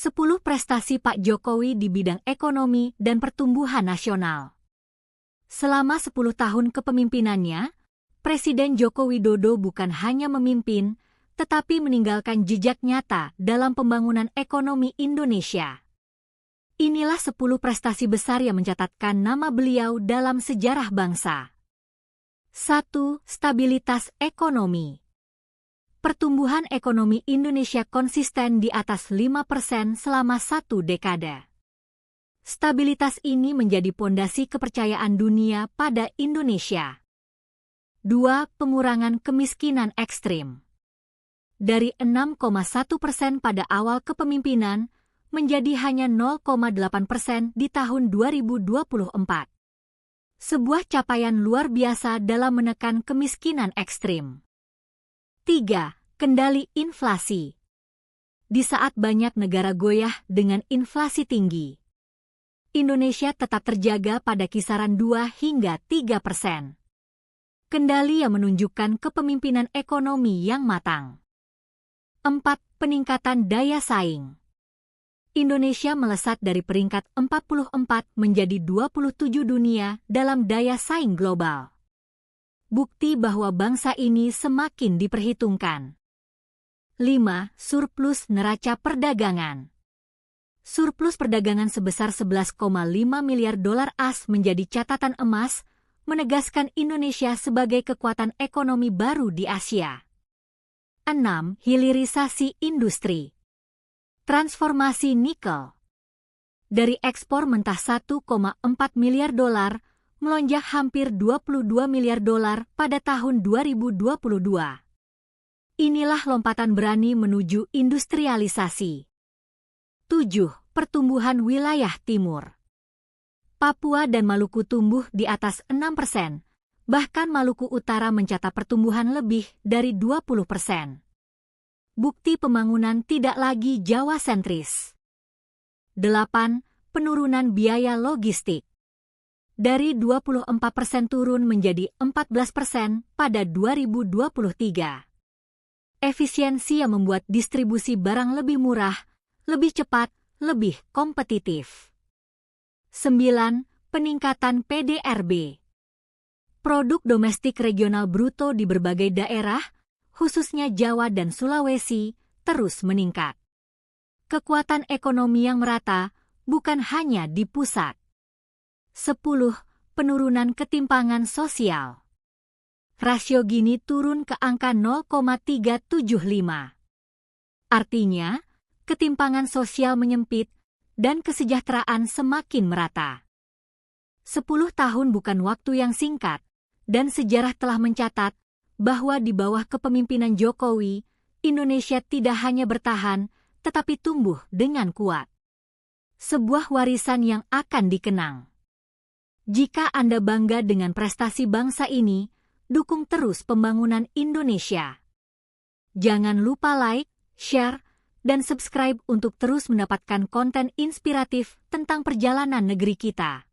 10 prestasi Pak Jokowi di bidang ekonomi dan pertumbuhan nasional. Selama 10 tahun kepemimpinannya, Presiden Joko Widodo bukan hanya memimpin, tetapi meninggalkan jejak nyata dalam pembangunan ekonomi Indonesia. Inilah 10 prestasi besar yang mencatatkan nama beliau dalam sejarah bangsa. 1. Stabilitas ekonomi. Pertumbuhan ekonomi Indonesia konsisten di atas 5% selama 1 dekade. Stabilitas ini menjadi pondasi kepercayaan dunia pada Indonesia. 2. Pengurangan kemiskinan ekstrim. Dari 6,1% pada awal kepemimpinan, menjadi hanya 0,8% di tahun 2024. Sebuah capaian luar biasa dalam menekan kemiskinan ekstrim. 3. Kendali inflasi. Di saat banyak negara goyah dengan inflasi tinggi, Indonesia tetap terjaga pada kisaran 2 hingga 3%. Kendali yang menunjukkan kepemimpinan ekonomi yang matang. 4. Peningkatan daya saing. Indonesia melesat dari peringkat 44 menjadi 27 dunia dalam daya saing global. Bukti bahwa bangsa ini semakin diperhitungkan. 5. Surplus neraca perdagangan. Surplus perdagangan sebesar 11,5 miliar dolar AS menjadi catatan emas, menegaskan Indonesia sebagai kekuatan ekonomi baru di Asia. 6. Hilirisasi industri. Transformasi nikel. Dari ekspor mentah 1,4 miliar dolar, melonjak hampir 22 miliar dolar pada tahun 2022. Inilah lompatan berani menuju industrialisasi. 7. Pertumbuhan wilayah timur. Papua dan Maluku tumbuh di atas 6%, bahkan Maluku Utara mencatat pertumbuhan lebih dari 20%. Bukti pembangunan tidak lagi Jawa sentris. 8. Penurunan biaya logistik. Dari 24% turun menjadi 14% pada 2023. Efisiensi yang membuat distribusi barang lebih murah, lebih cepat, lebih kompetitif. 9. Peningkatan PDRB. Produk domestik regional bruto di berbagai daerah, khususnya Jawa dan Sulawesi, terus meningkat. Kekuatan ekonomi yang merata bukan hanya di pusat. 10. Penurunan ketimpangan sosial. Rasio Gini turun ke angka 0,375. Artinya, ketimpangan sosial menyempit dan kesejahteraan semakin merata. 10 tahun bukan waktu yang singkat, dan sejarah telah mencatat bahwa di bawah kepemimpinan Jokowi, Indonesia tidak hanya bertahan, tetapi tumbuh dengan kuat. Sebuah warisan yang akan dikenang. Jika Anda bangga dengan prestasi bangsa ini, dukung terus pembangunan Indonesia. Jangan lupa like, share, dan subscribe untuk terus mendapatkan konten inspiratif tentang perjalanan negeri kita.